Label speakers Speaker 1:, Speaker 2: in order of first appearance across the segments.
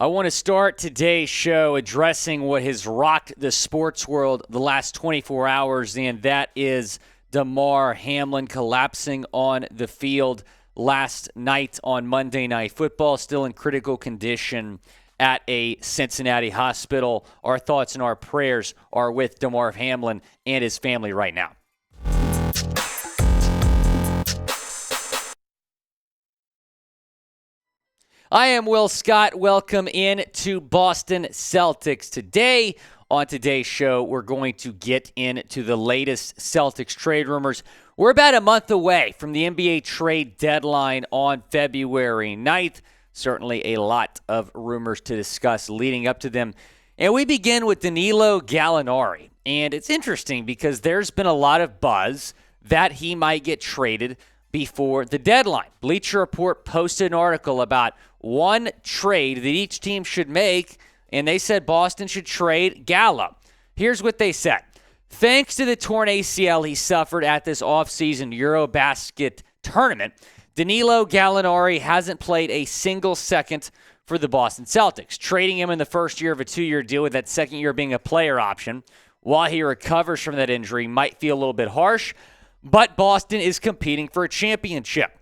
Speaker 1: I want to start today's show addressing what has rocked the sports world the last 24 hours, and that is Damar Hamlin collapsing on the field last night on Monday Night Football, still in critical condition at a Cincinnati hospital. Our thoughts and our prayers are with Damar Hamlin and his family right now. I am Will Scott. Welcome in to Boston Celtics. Today, on today's show, we're going to get into the latest Celtics trade rumors. We're about a month away from the NBA trade deadline on February 9th. Certainly a lot of rumors to discuss leading up to them. And we begin with Danilo Gallinari. And it's interesting because there's been a lot of buzz that he might get traded before the deadline. Bleacher Report posted an article about one trade that each team should make, and they said Boston should trade Gallo. Here's what they said. Thanks to the torn ACL he suffered at this offseason Eurobasket tournament, Danilo Gallinari hasn't played a single second for the Boston Celtics. Trading him in the first year of a 2-year deal, with that second year being a player option while he recovers from that injury, might feel a little bit harsh, but Boston is competing for a championship.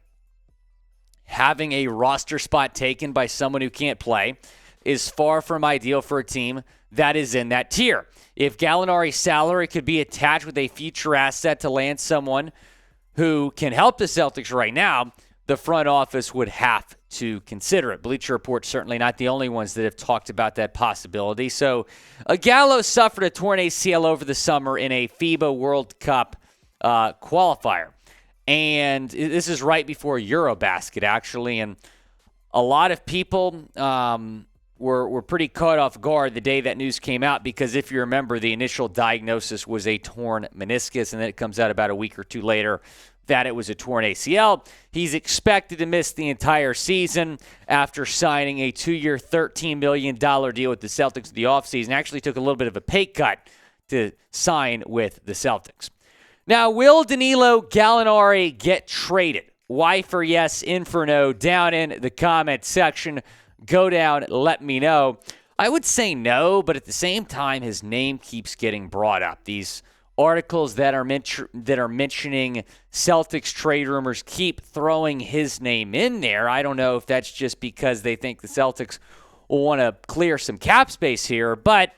Speaker 1: Having a roster spot taken by someone who can't play is far from ideal for a team that is in that tier. If Gallinari's salary could be attached with a future asset to land someone who can help the Celtics right now, the front office would have to consider it. Bleacher Report certainly not the only ones that have talked about that possibility. So Gallo suffered a torn ACL over the summer in a FIBA World Cup qualifier. And this is right before Eurobasket, actually. And a lot of people were pretty caught off guard the day that news came out, because if you remember, the initial diagnosis was a torn meniscus, and then it comes out about a week or two later that it was a torn ACL. He's expected to miss the entire season after signing a 2-year, $13 million deal with the Celtics in the offseason. Actually took a little bit of a pay cut to sign with the Celtics. Now, will Danilo Gallinari get traded? Y for yes, in for no, down in the comment section. Go down, let me know. I would say no, but at the same time, his name keeps getting brought up. These articles that are mentioning Celtics trade rumors keep throwing his name in there. I don't know if that's just because they think the Celtics will want to clear some cap space here, but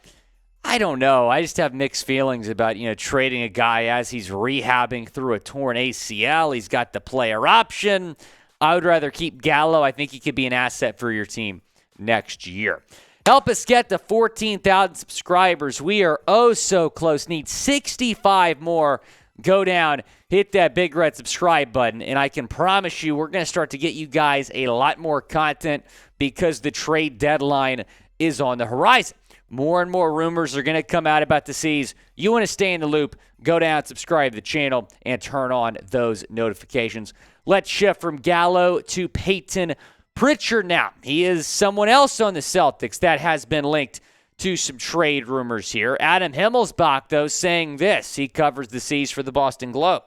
Speaker 1: I don't know. I just have mixed feelings about, trading a guy as he's rehabbing through a torn ACL. He's got the player option. I would rather keep Gallo. I think he could be an asset for your team next year. Help us get to 14,000 subscribers. We are oh so close. Need 65 more. Go down, hit that big red subscribe button, and I can promise you we're going to start to get you guys a lot more content because the trade deadline is on the horizon. More and more rumors are going to come out about the C's. You want to stay in the loop, go down, subscribe to the channel, and turn on those notifications. Let's shift from Gallo to Payton Pritchard now. He is someone else on the Celtics that has been linked to some trade rumors here. Adam Himmelsbach, though, saying this. He covers the C's for the Boston Globe.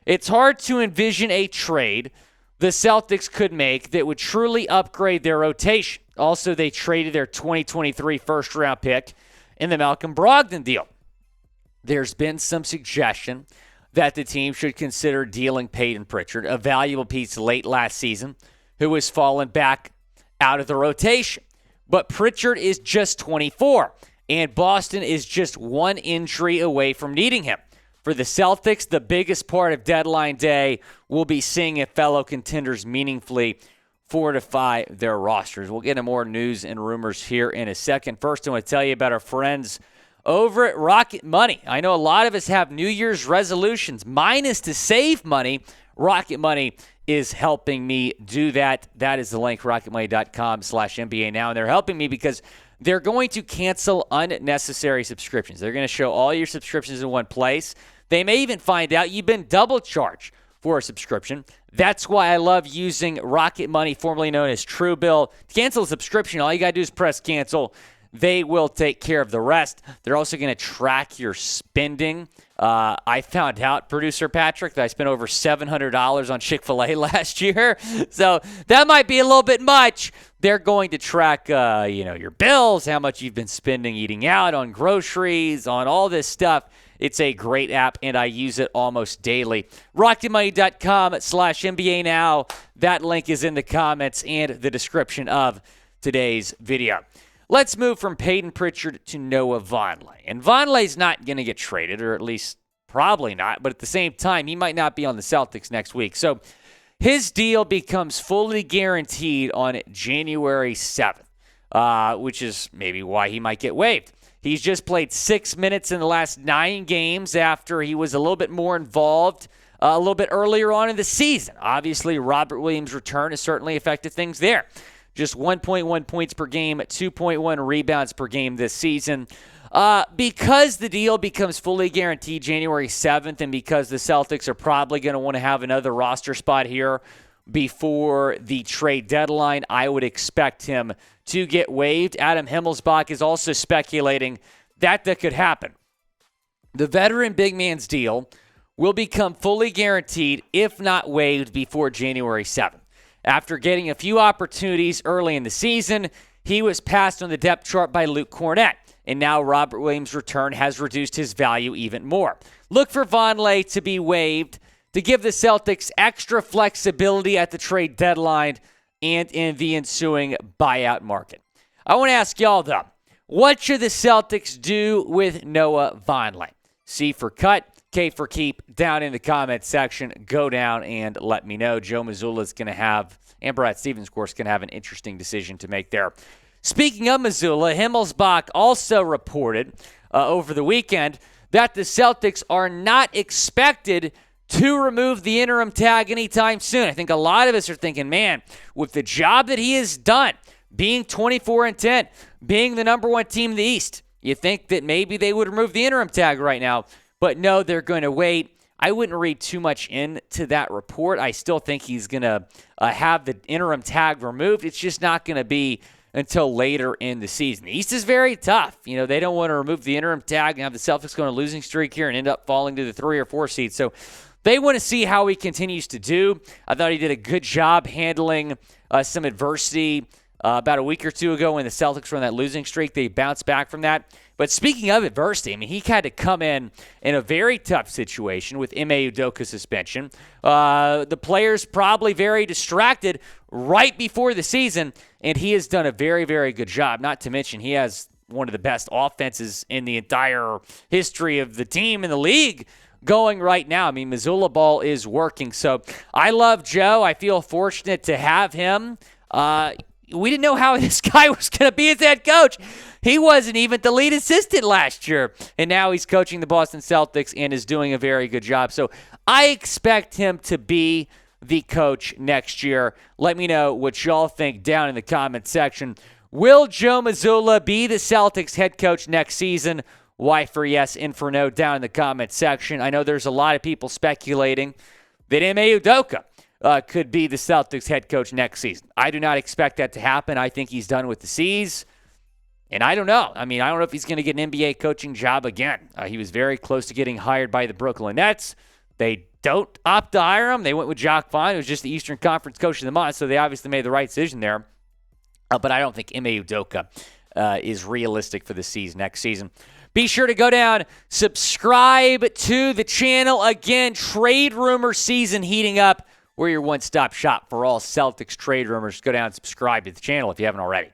Speaker 1: It's hard to envision a trade the Celtics could make that would truly upgrade their rotation. Also, they traded their 2023 first-round pick in the Malcolm Brogdon deal. There's been some suggestion that the team should consider dealing Peyton Pritchard, a valuable piece late last season, who has fallen back out of the rotation. But Pritchard is just 24, and Boston is just one injury away from needing him. For the Celtics, the biggest part of deadline day will be seeing if fellow contenders meaningfully fortify their rosters. We'll get into more news and rumors here in a second. First, I want to tell you about our friends over at Rocket Money. I know a lot of us have New Year's resolutions. Mine is to save money. Rocket Money is helping me do that. That is the link, rocketmoney.com/NBA now. And they're helping me because they're going to cancel unnecessary subscriptions. They're going to show all your subscriptions in one place. They may even find out you've been double charged for a subscription. That's why I love using Rocket Money, formerly known as Truebill. To cancel a subscription, all you got to do is press cancel. They will take care of the rest. They're also going to track your spending I found out, producer Patrick, that I spent over $700 on Chick-fil-A last year. So that might be a little bit much. They're going to track, your bills, how much you've been spending eating out, on groceries, on all this stuff. It's a great app, and I use it almost daily. RocketMoney.com/NBA Now. That link is in the comments and the description of today's video. Let's move from Peyton Pritchard to Noah Vonleh. And Vonleh's not going to get traded, or at least probably not. But at the same time, he might not be on the Celtics next week. So his deal becomes fully guaranteed on January 7th, which is maybe why he might get waived. He's just played 6 minutes in the last 9 games after he was a little bit more involved a little bit earlier on in the season. Obviously, Robert Williams' return has certainly affected things there. Just 1.1 points per game, 2.1 rebounds per game this season. Because the deal becomes fully guaranteed January 7th, and because the Celtics are probably going to want to have another roster spot here before the trade deadline, I would expect him to get waived. Adam Himmelsbach is also speculating that could happen. The veteran big man's deal will become fully guaranteed, if not waived, before January 7th. After getting a few opportunities early in the season, he was passed on the depth chart by Luke Cornett, and now Robert Williams' return has reduced his value even more. Look for Vonleh to be waived to give the Celtics extra flexibility at the trade deadline and in the ensuing buyout market. I want to ask y'all, though, what should the Celtics do with Noah Vonleh? C for cut, K for keep, down in the comments section. Go down and let me know. Joe Mazulla is going to have, and Brad Stevens, of course, going to have an interesting decision to make there. Speaking of Mazzulla, Himmelsbach also reported over the weekend that the Celtics are not expected to remove the interim tag anytime soon. I think a lot of us are thinking, man, with the job that he has done, being 24-10, being the number 1 team in the East, you think that maybe they would remove the interim tag right now. But no, they're going to wait. I wouldn't read too much into that report. I still think he's going to have the interim tag removed. It's just not going to be until later in the season. The East is very tough. They don't want to remove the interim tag and have the Celtics go on a losing streak here and end up falling to the 3 or 4 seed. So they want to see how he continues to do. I thought he did a good job handling some adversity about a week or two ago when the Celtics were on that losing streak. They bounced back from that. But speaking of adversity, he had to come in a very tough situation with Ime Udoka's suspension. The players probably very distracted right before the season, and he has done a very, very good job. Not to mention he has one of the best offenses in the entire history of the team in the league going right now. Mazzulla ball is working. So I love Joe. I feel fortunate to have him. We didn't know how this guy was going to be as head coach. He wasn't even the lead assistant last year, and now he's coaching the Boston Celtics and is doing a very good job. So I expect him to be the coach next year. Let me know what y'all think down in the comment section. Will Joe Mazulla be the Celtics head coach next season? Y for yes, and for no down in the comment section. I know there's a lot of people speculating that Ime Udoka could be the Celtics head coach next season. I do not expect that to happen. I think he's done with the C's. And I don't know. I don't know if he's going to get an NBA coaching job again. He was very close to getting hired by the Brooklyn Nets. They don't opt to hire him. They went with Jacques Vaughn, who was just the Eastern Conference Coach of the Month, so they obviously made the right decision there. But I don't think Ime Udoka is realistic for the C's next season. Be sure to go down, subscribe to the channel. Again, trade rumor season heating up. We're your one-stop shop for all Celtics trade rumors. Go down and subscribe to the channel if you haven't already.